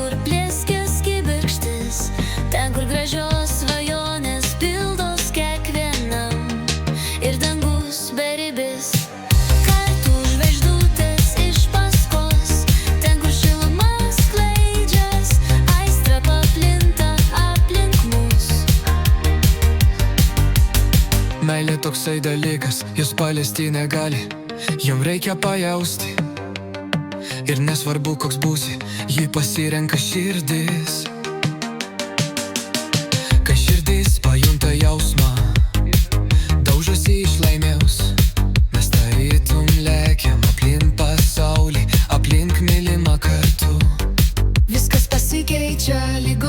kur plėskės kibirkštis, ten, kur gražios svajonės pildos kiekvienam, ir dangus beribis. Kartu žvaigždutės iš paskos, ten, kur šiluma skleidžias, aistra paplinta aplink mus. Meilė toksai dalykas, jos paliesti negali, jom reikia pajausti. Ir nesvarbu koks būsi, jį pasirenka širdis. Kai širdis pajunta jausmą, daužosi iš laimės, mes tarytum lekiam aplink pasaulį, aplink mylimą kartu. Viskas pasikeičia lyg